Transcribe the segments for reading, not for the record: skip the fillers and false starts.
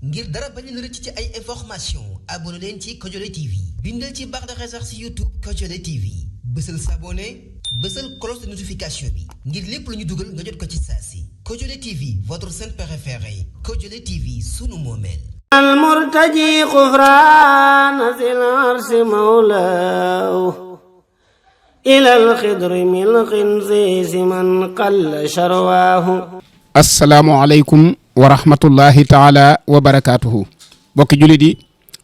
ngir dara bañ leen rëcc ci ay information abonné leen ci Kodiolé TV bindal ci barre de recherche ci YouTube Kodiolé TV bësal s'abonner bësal cloche de notification bi ngir lépp lu ñu dugal nga jot ko ci saa si Kodiolé TV votre chaîne préférée Kodiolé TV sunu moomeel المرتجي غفران ذي العرش مولاه إلى الخضر من الخنزيز من قل شرواه asalaamualeykum wa rahmatullahi taala wa barakaatuhu bokki jullit yi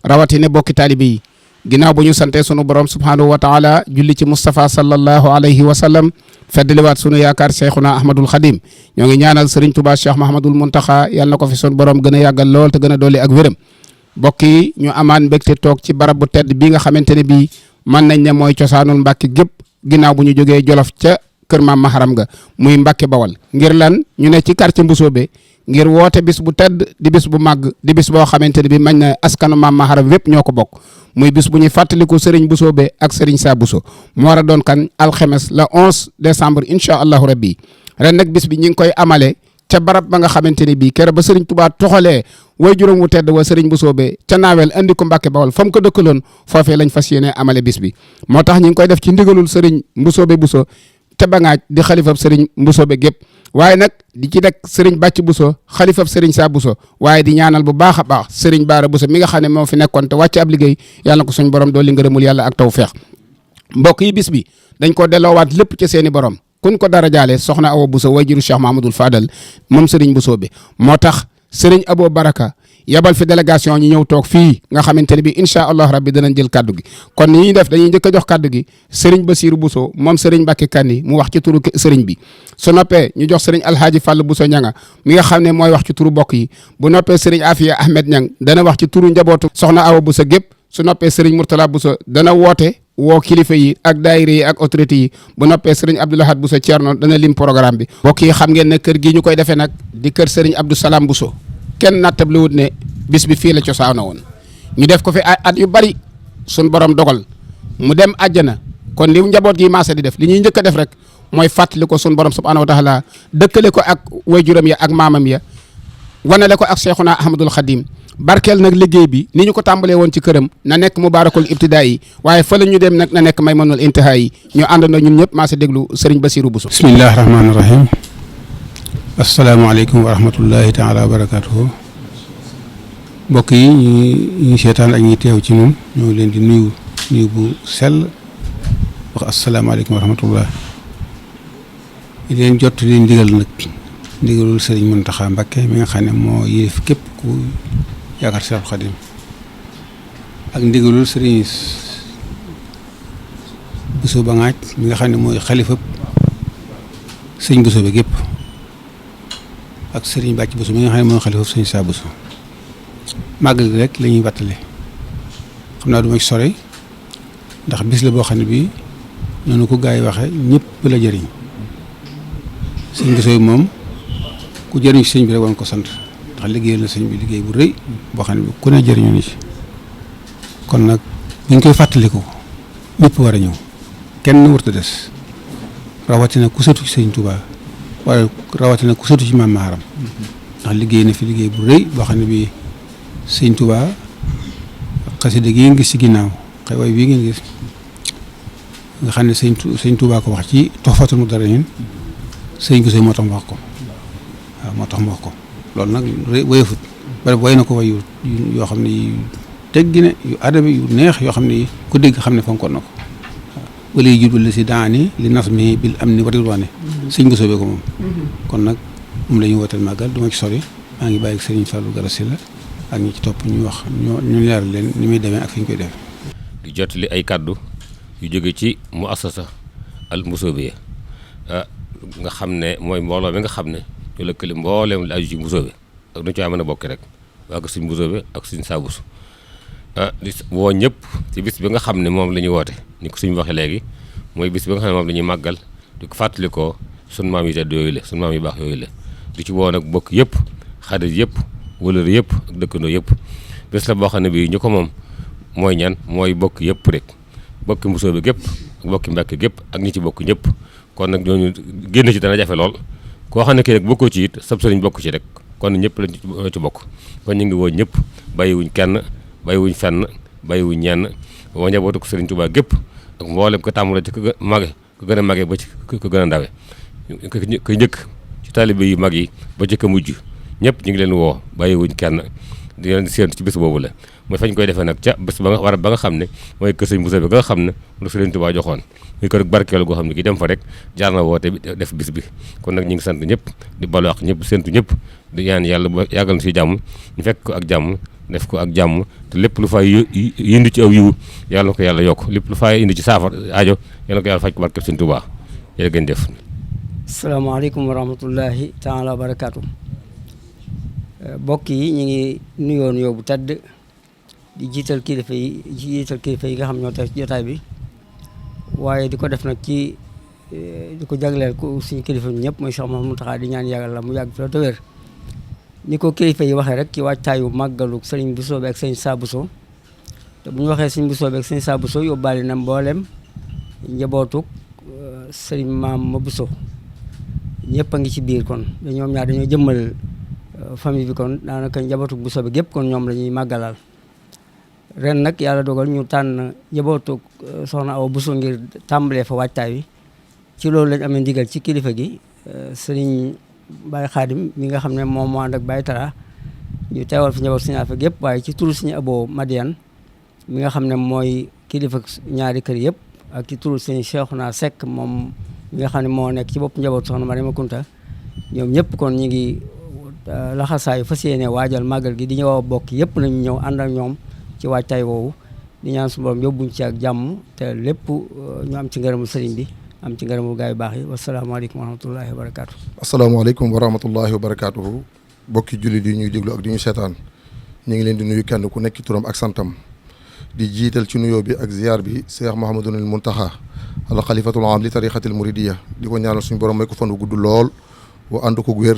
rawatine bokki taalibe yi ginnaaw bu ñu sante sunu borom subhaanahu wa taala julli ci Moustapha sallallahu alayhi wa sallam feddaliwaat sunu yaakaar Cheikhuna Ahmadul Khadim ñoo ngi ñaanal Serigne Touba Cheikh Mahamadul Muntaxa yàlla na ko fi sunu borom gën a yàggal lool te gën a dolli ak wéram mbokk yi ñu amaan mbégte toog ci barab bu tedd bi nga xamante ne bii mën nañ ne mooy cosaanul Mbàkke gépp ginnaaw bu ñu jógee Jolof ca kër maam Maharam ga muy Mbàkke Bawal ngir lan ñu ne ci quartier Mbusoobe ngir woote bis bu tedd di bis bu màgg di bis boo xamante ne bi mañ na askanu maam Maharam wépp ñoo ko bokk muy bis bu ñuy fàttaliku Serigne Mbusoobe ak Serigne Saa Buso mu war a doon kan alxemes le 11 décembre incha allahu rabbi ren nag bis bi ñi ngi koy amale ca barab ba nga xamante ne bii kere ba Serigne Touba toxalee way juróom wu tedd wa Serigne Mbusoobe ca naawel andi ko Mbàkke Bawal fa mu ko dëkkaloon foofee lañ fas yéene amale bis bi moo tax ñi ngi koy def ci ndigalul Serigne Mbusoobe Buso te bangaaj di xalifab Serigne Mbusoobe gépp waaye nag di ci rek Serigne Bàcc Buso xalifab Serigne Saa Buso waaye di ñaanal bu baax a baax Serigne Baara Buso mi nga xam ne moo fi nekkoon te wàcc ab liggéey yàlla na ko suñ borom dooli ngërëmul yàlla ak tawfeex mbokk yi bis bi dañ ko delloowaat lépp ci seeni borom kun ko dara jaale soxna Awa Buso wayjuru Cheikh Mahamadul Fadal moom Serigne Mbusoobe moo tax Serigne Abo Baraka yabal fi délégation ñi ñëw toog fii nga xamante ne bi incha allah rabbi danañ jël kaddu gi kon ni ñuy def dañuy njëkk a jox kaddu gi Serigne Basiru Buso moom Serigne Mbàkke Kanni mu wax ci turu Serigne bi su noppee ñu jox Serigne Alhaaji Fall Buso ñanga mi nga xam ne mooy wax ci turu bokk yi bu noppee Serigne Afiya Ahmed ñang dana wax ci turu njabootu soxna Awa Buso gépp su noppee Serigne Murtala Buso dana woote woo kilifa yi ak daayira yi ak autorité yi bu noppee Serigne Abdoulahad Buso Ceerno dana lim programme bi bokk yi xam ngeen ne kër gi ñu koy defee nag di kër Serigne Abdou Salam Buso kenn nattabli wut ne bis bi fii la cosaana woon ñu def ko fi at yu bari suñ borom dogal mu dem àjjana kon li njaboot gi maasa di def li ñuy njëkk a def rek mooy fàttali ko suñ borom subhanahu wa taala dëkkale ko ak wayjuram ya ak maamam ya wanale ko ak Cheikhuna Ahmadul Khadim barkeel nag liggéey bi ni ñu ko tàmbalee woon ci këram na nekk mubaarakul ibtidaa yi waaye fa la ñu dem nag na nekk maymunul intihaa yi ñu àndandoo ñun ñëpp maasa déglu Serigne Basiru Buso. bismillahi rahmaani rahim asalaamaaleykum wa rahmatullahi taala wa barakatuhu mbokk yi ñu seetaan ak ñi teew ci ñun ñoo leen di nuyu bu sell wax asalaamaaleykum wa rahmatullah di leen jot leen ndigal nag ndigalul sëriñ Muntaxa Mbakke mi nga xam ne moo yilif képp ku yaakaar Seexul Xadim ak ndigalul sëriñ Buso Bangaaj mi nga xam ne mooy xalifab sëriñ Buso bi gépp ak sëriñ Bàcc Buso mi nga xam ne mooy xalifab sëriñ Saa Buso màggal gi rek la ñuy wattale xam naa du ma ci sore ndax bis la boo xam ne bii noonu ko gaa yi waxee ñëpp la jëriñ sëñ Buso bi moom ku jëriñ sëñ bi rek woon ko sant ndax liggéeyal na sëñ bi liggéey bu rëy boo xam ne bi ku ne jëriñoo ni ci kon nag buñ koy fàttaliku ñëpp war a ñëw kenn warut a des rawatina ku sëtu ci sëñ Touba wala rawatina ku sëtu ci maam Maharam ndax liggéey na fi liggéey bu rëy boo xam ne bii sëñ Touba xasida gi ngeen gis ci ginnaaw xëy way bii ngeen gis nga xam ne sëñ Touba ko wax ci Tuhfatul Mudarrisin sëñ Buso moo tax mu wax ko waaw moo tax mu wax ko loolu nag wayefut bari way na ko way yoo xam ne yu teggi ne yu adabi yu neex yoo xam ne ku dégg xam ne fonkoon na ko waaw wala yu jubal la si daani li nasmi bil amni wa ridwaani sëñ Buso bee ko moom kon nag moom la ñuy wooteel màggal du ma ci sori maa ngi bàyyi sëriñ Fallou Galass la ak ñi ci topp ñu wax ñu leeral leen ni muy demee ak fi ñu koy def di jotali ay kàddu yu jóge ci muassasa al Mbusoobe nga xam ne mooy mbooloo mi nga xam ne ñu lëkkale mbooleem lu aju ci Mbusoobe ak nu ci mën a bokk rek waa ko suñ Mbusoobe ak suñ Saa Buso di woo ñëpp ci bis bi nga xam ne moom la ñu woote ni ko suñ waxee léegi mooy bis bi nga xam ne moom la ñuy màggal di ko fàttalikoo sun maam yi tedd yooyu la sun maam yu baax yooyu la di ci woo nag bokk yëpp xarit yëpp wëlër yëpp ak dëkkandoo yëpp bés la boo xam ne bii ñu ko moom mooy ñan mooy bokk yëpp rek bokki Mbusoobe gépp ak bokki Mbàkke gépp ak ñi ci bokk ñëpp kon nag ñooñu génn ci dana jafe lool koo xam ne kii rek bokkoo ci it sab sëriñ bokk ci rek kon ñëpp lañ ci bokk kon ñu ngi woo ñëpp bàyyiwuñ kenn bàyyiwuñ fenn bàyyiwuñ ñenn woo njabootu Sëriñ Tuubaa gépp ak mboolem ko tàmbale ci ko gën a mage ba ci ko gën a ndawe ko njëkk ci taalibe yu mag yi ba ci ko mujj ñëpp ñu ngi leen woo bàyyiwuñ kenn di leen séentu ci bés boobu la mooy fañ koy defee nag ca bés ba nga xam ne mooy kër Sëriñ Bousso bi nga xam ne lu Sëriñ Tuubaa joxoon muy kër barkeelu goo xam ne ki dem fa rek jaar na woote bi def bis bi kon nag ñu ngi sant ñëpp di balu ak ñëpp séentu ñëpp di ñaan yàlla ba yàggal na si jàmm ñu fekk ko ak jàmm def ko ak jàmm te lépp lu fay indi ci aw yiwu yàlla na ko yàlla yokk lépp lu fay indi ci saafara aajo yàlla na ko yàlla faj ko barke Sëriñ Tuubaa yéen gën def. asalaamaaleykum wa rahmatullahi taala wa barakaatu. mbokk yi ñu ngi nuyoon yow bu tedd di jiital kilifa yi nga xam ñoo tey jotaay bi waaye di ko def nag ci di ko jagleel ko suñu kilifa ñëpp mooy Cheikh Mouhamadou Mountakha di ñaan yàlla mu yàgg fi la te wér ni ko kilifa yi waxee rek ci waajtaayu màggalu Sëriñ Bousso bi ak Sëriñ Saa Bousso te bu ñu waxee Sëriñ Bousso bi ak Sëriñ Saa Bousso yóbbaale na mboolem njabootuk Sëriñ Maam Ma Bousso ñëpp a ngi ci biir kon ñoom ñaar dañoo jëmmal famille bi kon daanaka njabootuk Bousso bi gépp kon ñoom la ñuy màggalal ren nag yàlla dogal ñu tànn njabootuk soxna Awa Bousso ngir tàmbalee fa waajtaay wi ci loolu lañ amee ndigal ci kilifa gi Sëriñ Baye Xaadim mi nga xam ne moom moo ànd ak Baye Tara ñu teewal fi njaboot Sëriñ Afe gépp waaye ci turu Sëriñ Abo Madiane mi nga xam ne mooy kilifa ñaari kër yëpp ak ci turu Sëriñ Cheikhouna Seck moom mi nga xam ne moo nekk ci bopp njaboot soxna Mariama Kunta ñoom ñëpp kon ñu ngi laxasaayu fas yéene waajal màggal gi di ñëw bokk yëpp nañu ñëw ànd ak ñoom ci waajtaay woowu di ñaan su borom yóbbuñ ci ak jàmm te lépp ñu am ci ngërëmul sëriñ bi am ci ngërëmul gaay yu baax yi wasalaamaaleykum wa rahmatullahi wa barakaatu. asalaamaaleykum wa rahmatullahi wa barakaatuhu bokki jullit yi ñuy déglu ak di ñu seetaan ñu ngi leen di nuyu kenn ku nekk ci turam ak santam di jiital ci nuyoo bi ak ziar bi Cheikh Mouhamadoul Mountakha al xalifatul am li tariqatil muridiyya di ko ñaanal suñu borom may ko fan wu gudd lool wa ànd ko wér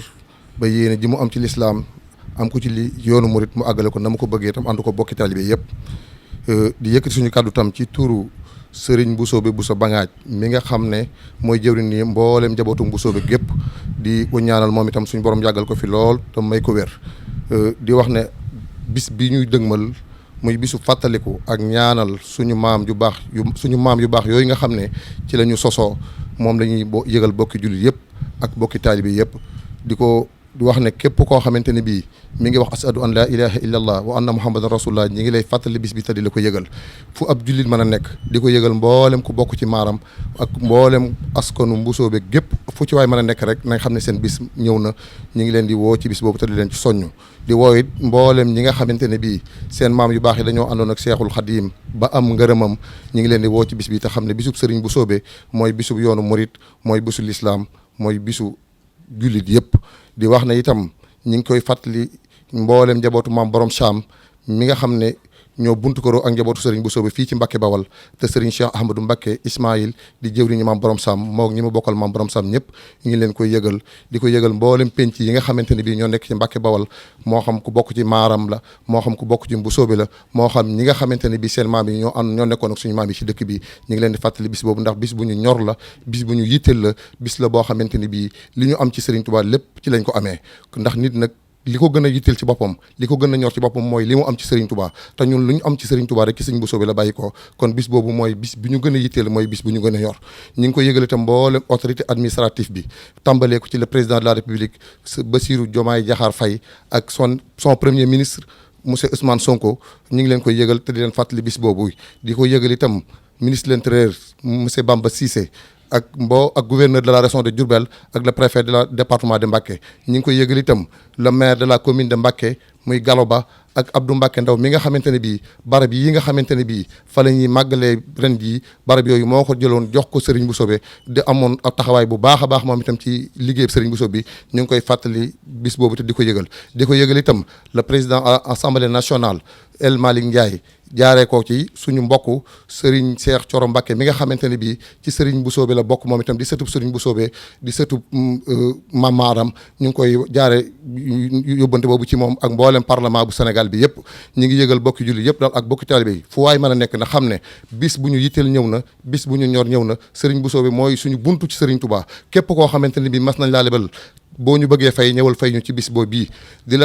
ba yéene ji mu am ci lislaam am ko ci li yoonu murit mu àggale ko na mu ko bëggee tam ànd ko bokki taalibe yëpp di yëkkati suñu kàddu tam ci turu Sëriñ Bousso Bangaaj mi nga xam ne mooy jëwriñ ni mboolem njabootu Bousso bi gépp di ko ñaanal moom itam suñu borom yàggal ko fi lool te may ko wér di wax ne bis bi ñuy dëgmal muy bisu fàttaliku ak ñaanal suñu maam yu baax yooyu nga xam ne ci la ñu sosoo moom la ñuy yëgal bokki jullit yëpp ak bokki taalibe yëpp di wax ne képp koo xamante ne bii mi ngi wax ashadu an la ilaha illa allah wa anna muhammadan rasulullah ñi ngi lay fàttali bis bi te di la ko yëgal fu ab jullit mën a nekk di ko yëgal mboolem ku bokk ci maaram ak mboolem askanu Bousso bi gépp fu ci waay mën a nekk rek nañ xam ne seen bis ñëw na ñu ngi leen di woo ci bis boobu te di leen ci soññ di woo it mboolem ñi nga xamante ne bii seen maam yu baax yi dañoo àndoon ak Seexul Xadiim ba am ngërëmam ñi ngi leen di woo ci bis bi te xam ne bisub Sëriñ Bousso bi mooy bisub yoonu murit mooy bisu lislaam mooy bisu jullit yëpp di wax ne itam ñi ngi koy fàttali mboolem njabootu maam borom Cham mi nga xam ne ñoo buntu ko ak njabootu Serigne Bousso bi fii ci Mbacke Bawal te Serigne Cheikh Ahmadou Mbacke Ismaïl di jëwriñu maam borom Sam moo ñi ma bokkal maam borom Sam ñëpp ñu ngi leen koy yëgal di ko yëgal mboolem penc yi nga xamante ne bii ñoo nekk ci Mbacke Bawal moo xam ku bokk ci maaram la moo xam ku bokk ci Bousso bi la moo xam ñi nga xamante ne bii seen maam yi ñoo nekkoon ak suñu maam yi ci dëkk bi ñu ngi leen di fàttali bis boobu ndax bis bu ñu ñor la bis bu ñu yitteel la bis la boo xamante ni bii li ñu am ci Serigne Touba lépp ci lañ ko amee ndax nit nag li ko gën a yitteel ci boppam li ko gën a ñor ci boppam mooy li mu am ci Serigne Touba te ñun lu ñu am ci Serigne Touba rek ci Serigne Bousso bi la bàyyi ko kon bis boobu mooy bis bi ñu gën a yitteel mooy bis bu ñu gën a ñor ñi ngi ko yëgal itam mboolem autorité administrative bi tàmbalee ko ci le président de la République Bassirou Diomaye Diakhar Faye ak son premier ministre monsieur Ousmane Sonko ñu ngi leen koy yëgal te di leen fàttali bis boobu di ko yëgal itam ministre de l'Intérieur monsieur Bamba Cissé ak gouverneur de la région de Diourbel ak le préfet de la département de Mbacké ñi ngi koy yëgal itam le maire de la commune de Mbacké muy Gallo Ba ak Abdou Mbacké Ndaw mi nga xamante ne bii barab yi nga xamante ne bii fa la ñuy màggalee ren jii barab yooyu moo ko jëloon jox ko Serigne Bousso bi di amoon ab taxawaay bu baax a baax moom itam ci liggéey Serigne Bousso bi ñu ngi koy fàttali bis boobu te di ko yëgal itam le président à l'Assemblée nationale El Malick Ndiaye jaaree ko ci suñu mbokk Serigne Cheikh Thioro Mbacké mi nga xamante ne bii ci Serigne Bousso bi la bokk moom itam di sëtub Serigne Bousso bi di sëtub Mamaram ñu ngi koy jaare yóbbante boobu ci moom ak mboolem parlement bu Sénégal bi yëpp ñu ngi yëgal bokki julli yëpp daal ak bokki taalibe yi fu waay mën a nekk na xam ne bis bu ñu yitteel ñëw na bis bu ñu ñor ñëw na Serigne Bousso bi mooy suñu buntu ci Serigne Touba képp koo xamante ne bii mas nañ laa lebal boo ñu bëggee fay ñëwal fay ñu ci bis boobu bii di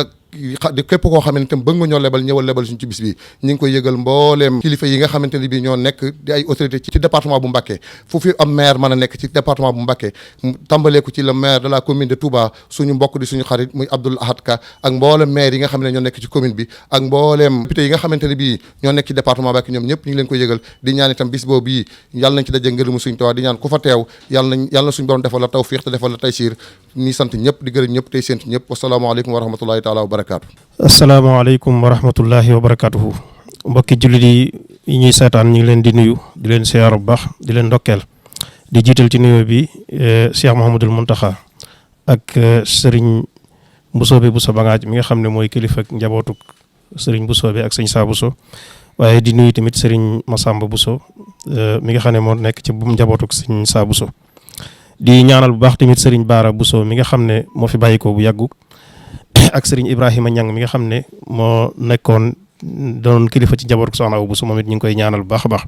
képp koo xamante ne bëgg nga ñoo lebal ñëwal lebal suñu ci bis bi ñu ngi koy yëgal mbooleem kilifa yi nga xamante ne bii ñoo nekk di ay autorité ci département bu Mbacké fu fi am maire mën a nekk ci département bu Mbacké tàmbalee ko ci le maire de la commune de Touba suñu mbokk di suñu xarit muy Abdoul Ahad Ka ak mbooleem maire yi nga xam ne ñoo nekk ci commune bi ak mbooleem député yi nga xamante ne bii ñoo nekk ci département Mbacké ñoom ñëpp ñu ngi leen koy yëgal di ñaan itam bis boobu bii yàlla nañ ci daje ngërëmu suñu Tuubaa di ñaan ku fa teew yàlla na suñu borom defal la tawfiix te defal la taysiir ñi sant ñëpp di gërëm ñëpp tey séentu ñëpp wasalaamaaleykum wa rahmatullahi taala wa barakaatu. asalaamaaleykum wa rahmatullahi wa barakaatuhu. mbokki jullit yi ñuy seetaan ñu ngi leen di nuyu di leen siyaar bu baax di leen ndokkeel di jiital ci nuyoo bi Cheikh Mouhamadul Mountakha ak Serigne Mbusoobe Bousso Bangaaj mi nga xam ne mooy kilifa ak njabootuk Serigne Mbusoobe ak sëñ Saa Bousso waaye di nuyu tamit Serigne Massamba Bousso mi nga xam ne moo nekk ci njabootuk sëñ Saa Bousso di ñaanal bu baax tamit Serigne Baara Bousso mi nga xam ne moo fi bàyyikoo bu yàggu ak Serigne Ibrahima Ñang mi nga xam ne moo nekkoon doon kilifa ci njabootuk Soxna Awa Bousso moom it ñu ngi koy ñaanal bu baax a baax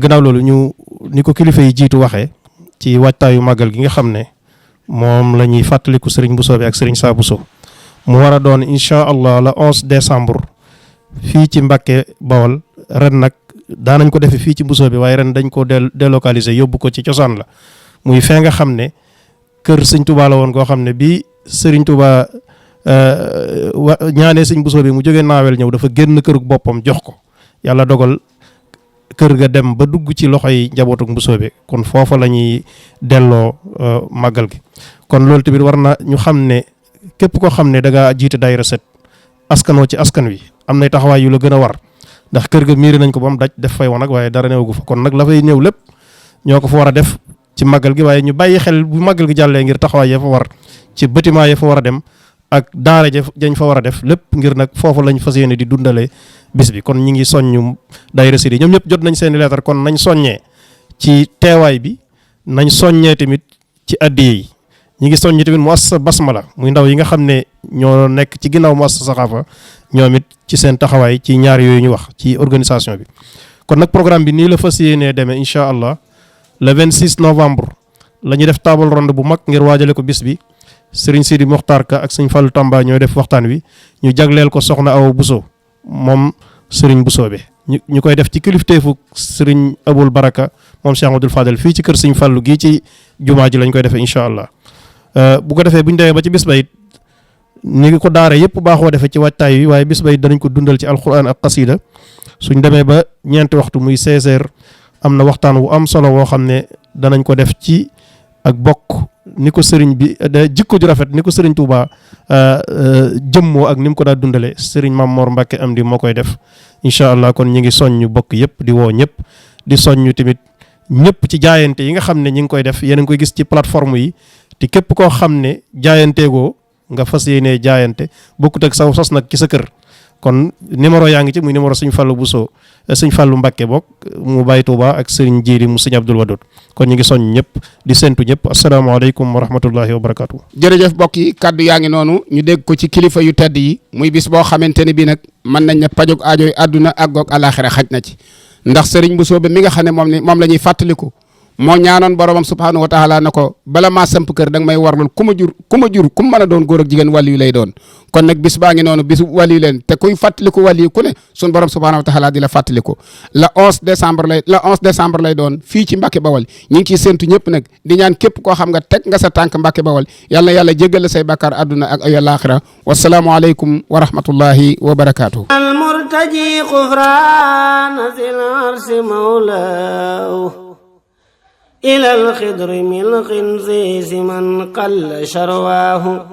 gannaaw loolu ni ko kilifa yi jiitu waxee ci waajtaayu màggal gi nga xam ne moom la ñuy fàttaliku Serigne Bousso bi ak Serigne Saa Bousso mu war a doon incha allah le 11 décembre fii ci Mbacké Bawol ren nag daanañ ko defee fii ci Bousso bi waaye ren dañ ko délocaliser yóbbu ko ci cosaan la muy fee nga xam ne kër sëñ Touba la woon koo xam ne bi Serigne Touba ñaanee sëñ Bousso bi mu jógee naawel ñëw dafa génn kërug boppam jox ko yàlla dogal kër ga dem ba dugg ci loxoy njabootuk Bousso bi kon foofa la ñuy delloo màggal gi kon loolu tamit war na ñu xam ne képp koo xam ne da ngaa jiite daayira set askanoo ci askan wi am nay taxawaay yu la gën a war ndax kër ga miiri nañ ko ba mu daj def fay woon nag waaye dara newagu fa kon nag la fay ñëw lépp ñoo ko fa war a def ci màggal gi waaye ñu bàyyi xel bu màggal gi jàllee ngir taxawaay ya fa war ci bâtiment ya fa war a dem ak daara jañ fa war a def lépp ngir nag foofu lañ fas yéene di dundale bis bi kon ñi ngi soññu daayira Sidi ñoom ñëpp jot nañ seeni leetar kon nañ soññee ci teewaay bi nañ soññee tamit ci addiye yi ñi ngi soññee tamit muassasa Basmala muy ndaw yi nga xam ne ñoo nekk ci ginnaaw muassasa Saxaafa ñoom it ci seen taxawaay ci ñaar yooyu ñu wax ci organisation bi kon nag programme bi nii la fas yéenee demee incha allah le 26 novembre la ñuy def table ronde bu mag ngir waajale ko bis bi Serigne Sidi Mokhtar Ka ak Serigne Fallou Tamba ñooy def waxtaan wi ñu jagleel ko Soxna Awa Bousso moom Serigne Bousso bi ñu koy def ci kilifteefu Serigne Aboul Baraka moom Cheikh Abdoul Fadel fii ci kër Serigne Fallou gii ci jumaa ji lañ koy defee incha allah bu ko defee bu ñu demee ba ci bis ba it ni ngi ko daare yëpp baaxoo defee ci waajtaay wi waaye bis ba it danañ ko dundal ci alquran ak qasida suñ demee ba ñeenti waxtu muy 16h am na waxtaan wu am solo woo xam ne danañ ko def ci ak bokk ni ko sëriñ bi jikko ju rafet ni ko sëriñ Touba jëmmoo ak ni mu ko daa dundale sëriñ Mame Mor Mbacké Amdi moo koy def incha allah kon ñi ngi soññu bokk yëpp di woo ñëpp di soññu tamit ñëpp ci jaayante yi nga xam ne ñi ngi koy def yéen a ngi koy gis ci plateforme yi te képp koo xam ne jaayanteegoo nga fas yéenee jaayante bokkut ak saw sos nag ci sa kër kon numéro yaa ngi ci muy numéro sëñ Fallou Bousso sëñ Fallou Mbacké bokk mu Baye Touba ak sëriñ Jiiri mu sëñ Abdoul Wadoud kon ñu ngi soñ ñëpp di séntu ñëpp asalaamaaleykum wa rahmatullahi wa barakaatu. jërëjëf mbokk yi kaddu yaa ngi noonu ñu dégg ko ci kilifa yu tedd yi muy bis boo xamante ne bii nag mën nañ ne pajog aajoy àdduna ak goog alaxira xaj na ci ndax sëriñ Bousso bi mi nga xam ne moom la ñuy fàttaliku moo ñaanoon boromam subhaanahu wa taala na ko bala maa samp kër da nga may warlul ku ma jur ku mu mën a doon góor ak jigéen wàll yu lay doon kon nag bis baa ngi noonu bisu wàll yu leen te kuy fàttaliku wàll yi ku ne sun borom subhaanahu wa taala di la fàttaliku le 11 décembre lay doon fii ci Mbacké Bawol ñi ngi ciy séntu ñëpp nag di ñaan képp koo xam nga teg nga sa tànk Mbacké Bawol yàlla na yàlla jéggal la say bàkkaar àdduna ak ay laaxira wasalaamu aleykum wa rahmatullahi wa barakaatuhu المرتجي غفران ذي العرش مولاه إلى الخضر من الخنزيس من قل شرواه